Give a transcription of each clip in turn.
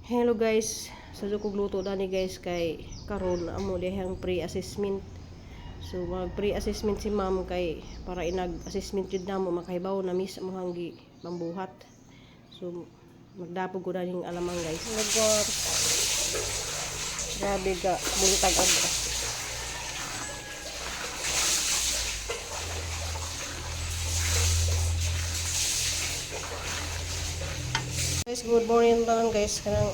Hello guys, sa kog luto dani guys kay karon amo dihang pre-assessment. So mag pre-assessment si ma'am kay para inag-assessment jud namo makahibaw na miss mo hanggi mambuhat. So magdapog ko daning alamang guys. Lagor. Grabe ga buntag agda. Guys, good morning tanan guys. Kanang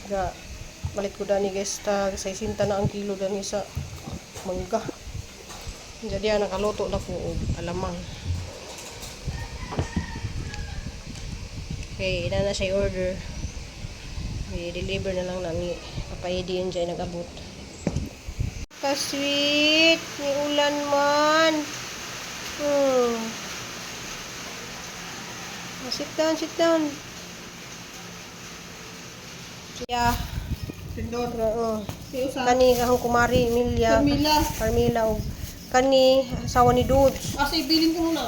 ga balit ko dani guys ta 60 na ang kilo dani sa mangga. Jadi nakaluto na ko og alamang. Okay, ina na siya order. I-deliver na lang nami. Papayedi yun dyan nag-abot. Ka-sweet! May ulan man. Sit down, sit down. Yeah. Tindot. Kani kahong kumari, Emilia. Carmila. O kani, asawa ni Dudes. Asa ibilin ko muna.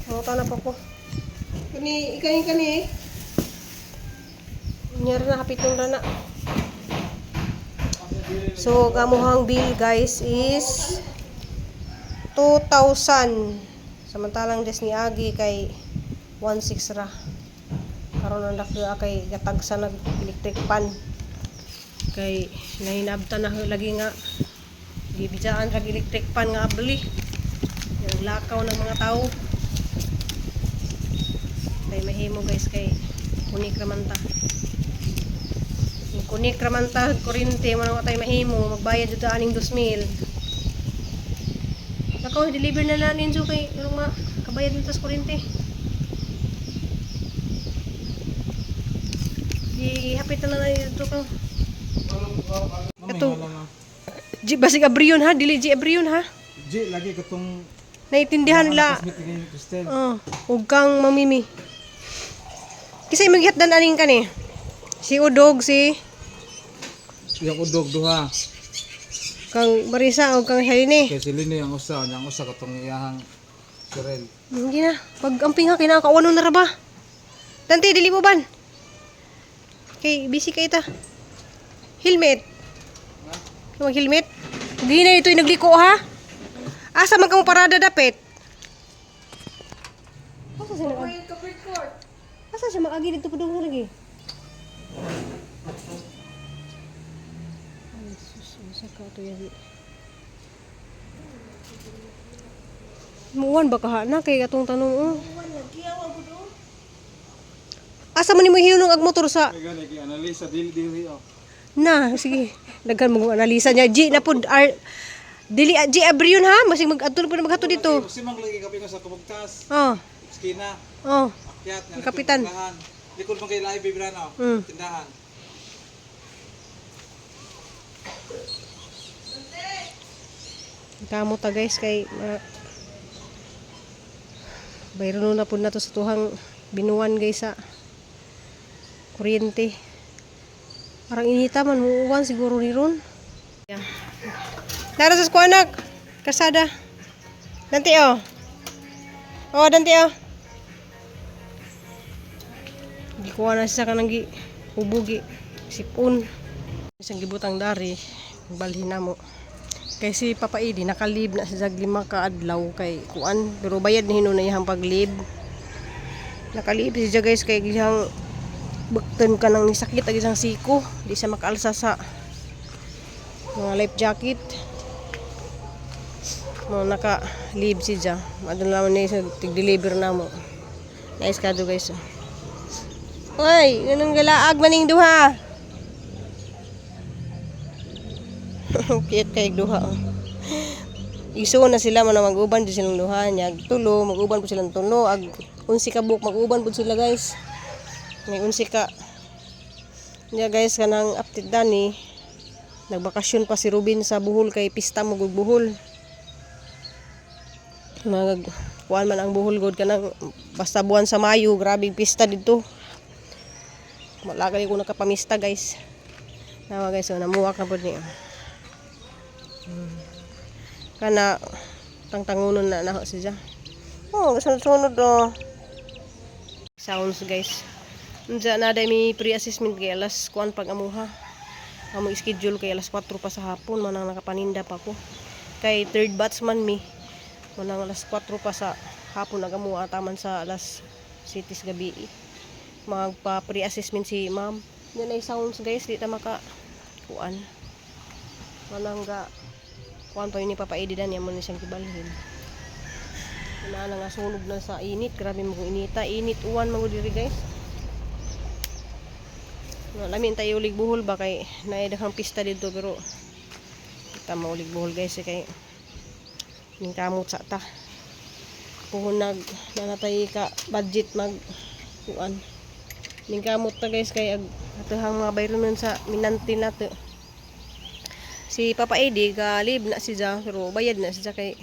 Manguta na pa ko. Kani. Nyari na, hapitong na. So, kamuhang bill guys is 2,000. Samantalang des ni Agi kay 1,600 ra. Karon ang dakya kay gatag sa nag-electric pan. Kay nahinabta na lagi nga gibijaan kag electric pan nga abli. Yung lakaw ng mga tao. Kay mahimo guys kay kunik raman ta. Yung kunik raman ta kuryente mo na tay mahimo magbayad jud aning 2,000. Nakaw deliver na nanin so kay mga kabayad nito sa kuryente. Ihapit na dito ko. Ito. Ji basig abriyon ha, dili ji abriyon ha. Ji lagi katong Naiintindihan nila. Ug kang mamimi. Kisay maghihatdan aning kani. Si Udog si yung udog duha. kang Marisa ug kang Helene. Kay si Lini ang usa katong iyahang Sorel. Hindi na. Pag amping ha kinakawano na ra ba? Tanti dili mo ban. Okay, busy kayo ta. Helmet. Mag helmet. Hindi na ito yung nagliko ha. Asa man kang parada dapit? Asa siya nag- Asa siya mag-agi dito pa doon lagi? Ay, sus. Isa ka ito yan. Muwan ba ka na kay atong tanong oh. Asa man nimo hiyunong ag motor sa Kay gani kay analisa dili oh. na sige daghan mo analisa niya G na pud dili G abriyon ha masig mag-adto na maghato dito. Kasi mang lagi kapi sa kabugtas. Oh. Skina. Oh. Akyat Ang kapitan. Likod man kay live bibrano. Mm. Tindahan. Kamo ta guys kay bayron na pud nato sa tuhang binuwan guys sa kuryente. Parang inita man muuwan siguro ni ron. Yeah. Nara sa kuanak kasada. Danti oh. Oh, danti oh. Gikuha na siya kanang ubugi sipon. Isang gibutang dari balhin namo. Kay si Papa Edi nakalib na sa 5 ka adlaw kay kuan pero bayad ni hino na iyang paglib. Nakalib siya guys kay iyang buktan ka nang nisakit ag isang siko, di siya makaalsa sa mga life jacket. Mo naka-leave siya. Madala naman ni sa tig-deliver na mo. Nice kado guys. Oy, ganang galaag maning duha. Cute kay duha. Iso na sila man mag-uban di silang duha nya tulo, mag-uban po silang tulo ag 11 ka buok mag-uban po sila guys. May 11 ka. Nya guys kanang update dani. Nagbakasyon pa si Ruben sa Bohol kay pista mo gud Bohol. Kuan man ang Bohol god kanang basta buwan sa Mayo, grabe pista dito. Wala kay ko nakapamista guys. Nawa guys, so namuwak na pud ni. Kana tangtangunon na naho siya. Oh, sunod-sunod oh. Sounds guys. Unsa na day mi pre-assessment kay alas kuan pag amuha. Amo schedule kay alas 4 pa sa hapon manang nakapaninda pa ko. Kay third batch man mi. Manang alas 4 pa sa hapon nagamuha taman sa alas 7 gabi. Magpa pre-assessment si ma'am. Yan ay sounds guys, di ta maka kuan. Manang ga kuan pa yun ni Papa Eddie dan yamon ni siyang kibalhin. Ina nga sunog na sa init, grabe mo inita, init uwan mo diri guys. Lamin tayo ulig buhol ba kay naidahang pista dito pero kita maulig buhol guys kay ning kamot sa ta. Puhon nanatay ka budget mag kuan. Ning kamot ta guys kay atahang mga bayro nun sa minanti nato. Si Papa Eddie ka live na siya pero bayad na siya kay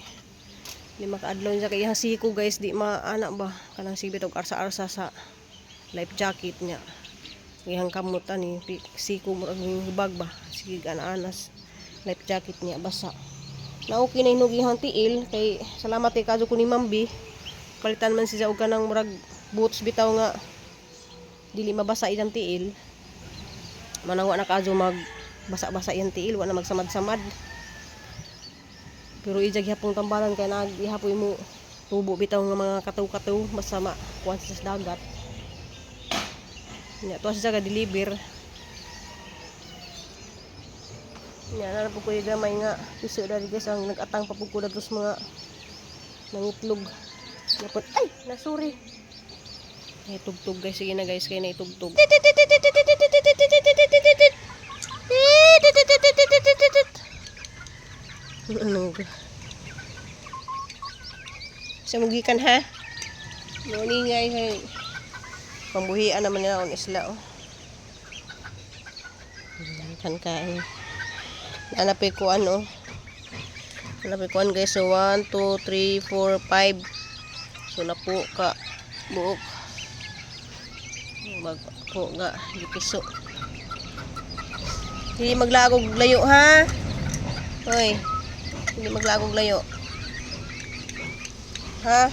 di makaadlaw niya kay hasiko guys di maana ba kanang sibit og arsa-arsa sa life jacket niya. Ihang kamutan ni siko mo ang hubag ba sige anas life jacket niya basa. Na okay na inog ihang tiil kay salamat kay kadto ko ni Mambi. Palitan man siya og kanang murag boots bitaw nga dili mabasa iyang tiil. Manang wa na kadto mag basa-basa iyang tiil wa na magsamad-samad. Pero ija gihapon tambalan kay nagihapoy mo tubo bitaw nga mga kataw-kataw basta kuan sa dagat. Nya to siya ka deliver. Nya na po ko gamay nga piso dari guys ang nag-atang papug ko dagos mga nangitlog. Napot ay nasuri. Ay tugtog guys sige na guys kay na itugtog. Ano ko? Sa mugikan ha? Nuningay kay pambuhian naman nila on isla oh. Kan kain. Hanapin ko ano. Hanapin ko guys so 1 2 3 4 5. So na po ka buok. Bag ko nga gipiso. Hindi maglagog layo ha. Hoy. Hindi maglagog layo. Ha?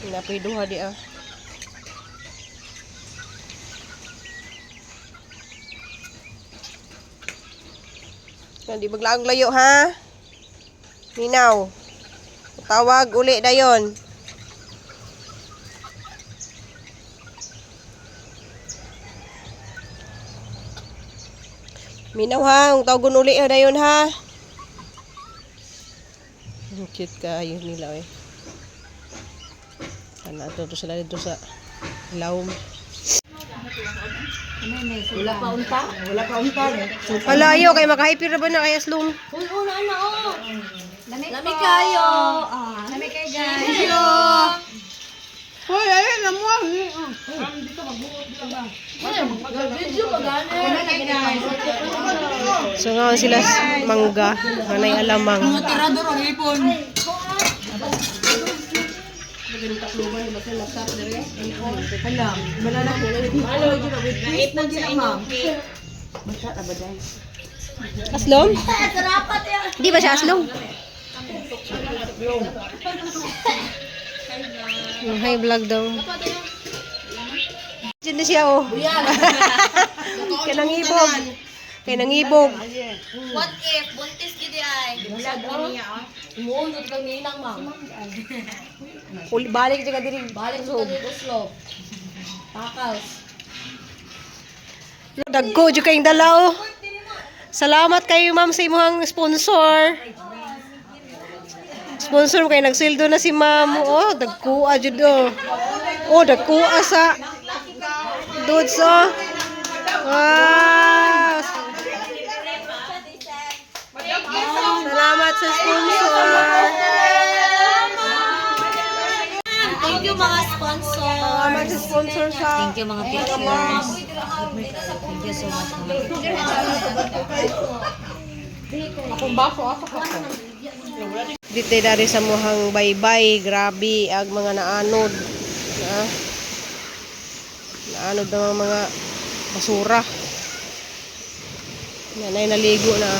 Napiduha di ah. Hindi maglagog layo ha. Minaw. Tawag uli dayon. Minaw ha, ang tawagon uli na yun ha. Cute kayo nila eh. Sana ito sila dito sa laom. Wala pa unta? Wala pa unta eh. Wala ayo, kay makahyper na ba na kaya slum? Uy, una na oh. Lami kayo. Lami kayo guys. Hoy, ayun na mo. Dito magbuot dito ba? Video pa gani. So nga sila mangga, manay alamang. Mga tirador ang ipon. Alam, malala ko. Halo, wait na din ma'am. Basta na ba dai? Aslom? Di ba siya aslom? Hi vlog daw. Diyan na siya oh. Kaya nangibog. Kaya nangibog. What if buntis gidi ay? Vlog niya ah. Umuunod lang ni ilang ma'am. Balik dyan ka diri. Balik sa Oslo. Takaws. Dagko dyan kayong dala oh. Salamat kayo ma'am sa imuhang sponsor. Sponsor mo kayo nagsildo na si ma'am. Oh, dagkua dyan oh. Oh, dagkua sa dudes oh. Wow. Salamat sa sponsor. Thank you mga sponsor. Salamat sa sponsor sa Thank you mga pictures. Thank you so much mga dito dari sa muhang baybay, grabe ag mga naanod. Naanod ng mga basura. Nanay naligo na.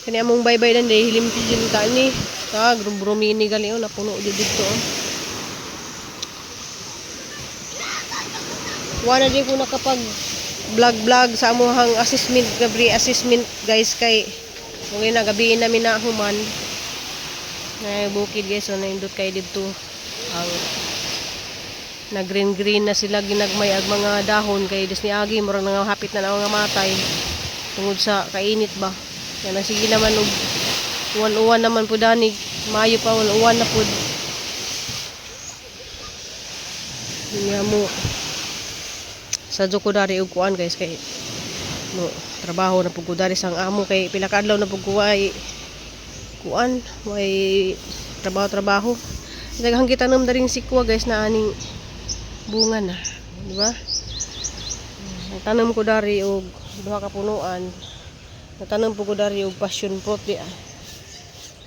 Kani among baybay dan day hilimpi jud ta ni. Brumini gali oh, napuno di dito oh. Wala din ko nakapag vlog sa amuhang assessment, gabi assessment guys kay kung na gabiin namin na human. Ngay bukid guys, so naindot kay dito ang na green na sila ginagmay ag mga dahon kay des ni agi murag nangahapit na nga matay tungod sa kainit ba. Yan sige naman og uwan naman pud ani, Mayo pa uwan na pud. Niya mo sa ko dari og kuan guys kay no trabaho na pud ko dari sang amo kay pila ka adlaw na pud ko ay kuan way trabaho. Daghang gitanom daring sikwa guys na aning bunga na, di ba? Nagtanom ko dari og duha ka punuan. Nagtanom po ko dari og passion fruit di ah.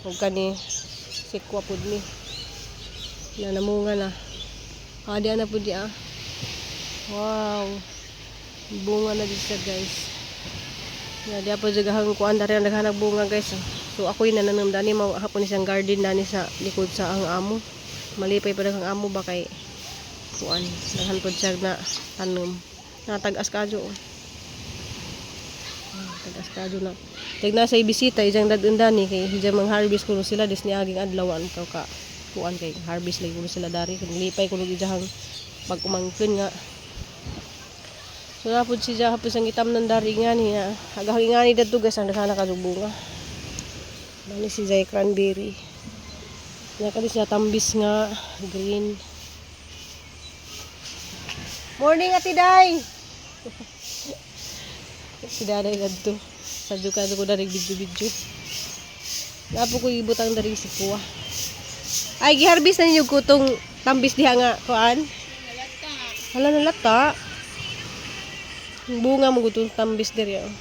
Og kani sikwa pud ni. Na namunga na. Adi na pud di ah. Wow. Bunga na dito guys. Ya di pa jagahang kuan dari ang naghanag bunga guys. So ako yung nananam dani mao hapon isang garden dani sa likod sa ang amo. Malipay pa ang amo ba kay kuan daghan pod siya na tanom. Natag-as kadyo. Tagas kadyo na. Tigna sa ibisita ijang dadun dani kay hijang mang harvest kuno sila des ni aging adlaw an ka kuan kay harvest lay kuno sila dari kay lipay kuno ijang pag umangkin nga. So napod siya hapon sang itam ng dari nga niya. Agahang ingani dadto guys ang nakana ka bunga. Dali si Zay cranberry. Nya kali siya tambis nga green. Morning Ate Day. Si Daday dadto. Sadyo ka ko dari video. Napo ko ibutang dari sikwa. Ay giharbis na ninyo kutong tambis diha nga kuan. Hala na lata. Bunga mo gutong tambis diri oh.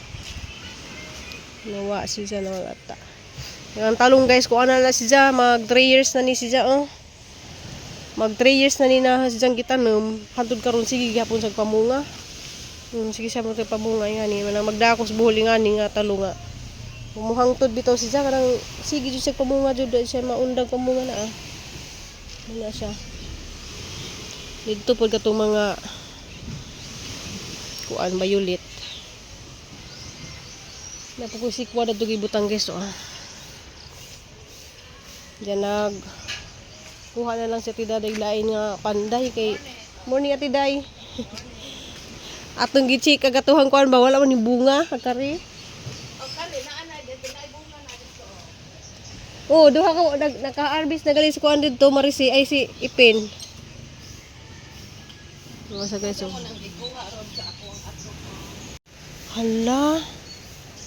Nawa siya na lata. Ang talong guys ko ana na siya mag 3 years na ni siya oh. Mag 3 years na ni na siyang gitanom. Hantud karon sige gihapon sa pamunga. Sige siya mo tay pamunga nga ni manang magdakos buhol nga ni nga talong nga. Umuhangtod bitaw siya kanang sige jud siya pamunga jud siya maundang pamunga na ah. Wala siya. Dito pod katong mga kuan violet. Napukusikwa dadto gibutang guys oh. Diyan nag kuha na lang si Ate Day lain nga panday kay morning Ate Day. Atong gichik kagatuhang kuan ba wala man ni bunga kari. O kali naa na dito na bunga na dito. Oh, duha ka naka-harvest na gali sa kuan dito marisi ay si Ipin. Sa guys oh. Hala.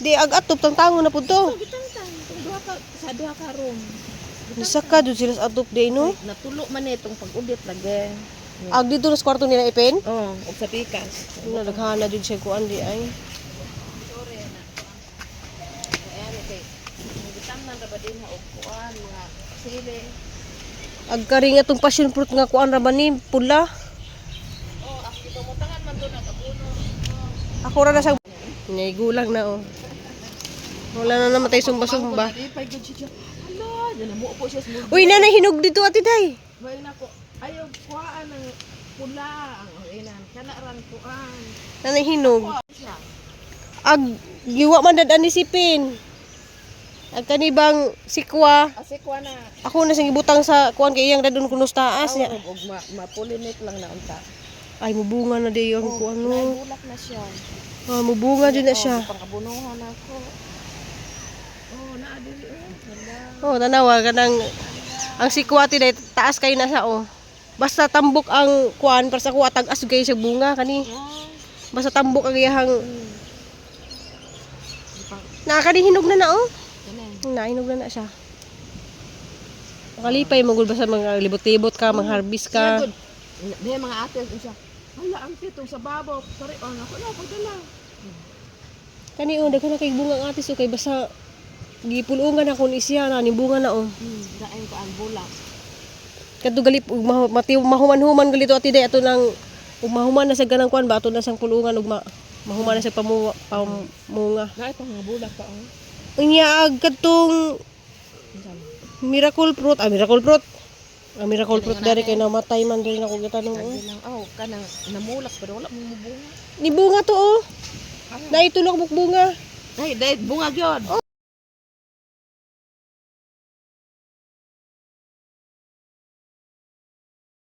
Di ag-atop tang tango na pud to. Bitang-tang duha ka sa duha ka room. Nisaka jud sila sa atop day no. Natulo man itong pag-udit lagi. Ag dito sa kwarto nila Ipin. Oh, og sa pikas. Naghana jud siya kuan di ay. Sorry na. Ayan kay gitamnan ra ba din ha og kuan mga sili. Ag kari nga tong passion fruit nga kuan ra ba ni pula. Oh, ako tumutangan man to nakapuno. Ako ra na sa ngay gulang na oh. Wala na namatay sumba-sumba. Pay gud siya. Hala, dala mo po siya sa multi. Uy, nanay hinog dito Ate Day. Well na ko. Ayaw kuhaan ng pula ang ilan. Kana ran kuan. Nanay hinog. Siya. Ag giwa man dadan ni Sipin. Ag kanibang sikwa. Kasi kuan na. Ako na sing ibutang sa kuan kay iyang dadon kunos taas niya. Og mapulinate lang na unta. Ay mubunga na day ang kuan no. Bulak na siya. Ah, mubunga jud na siya. Pangkabunuhan ako. Oh, naa diri oh. Hala. Oh, tanawa kanang ang sikwa Ate Day taas kay na sa oh. Basta tambok ang kuan para sa kuha tag-as kay siya bunga kani. Basta tambok ang iyang nakakani hinog na oh. Nahinog na siya. Makalipay mo gud basta mga libot-libot ka, mang-harvest ka. Diha mga ate siya. Hala ang titong sa babaw. Sorry, oh nako na pagdala. Kani oh daghan na kay bunga ang atis oh kay basta gipulungan na kun isya na ni bunga na oh. Daing ko ang bulak. Kadto gali mahuman-human gali to Ate Day ato nang mahuman na sa ganang kuan ba ato na sang pulungan ug mahuman na sa pamunga. Naay pang mga bulak pa oh. Unya ag kadtong Miracle fruit. Miracle fruit. Miracle fruit dari kay namatay man diri na ko gitanong. Lang, kanang namulak pero wala mong mubunga. Ni bunga to oh. Na itulog mo bunga. Ay, dahil bunga gyud.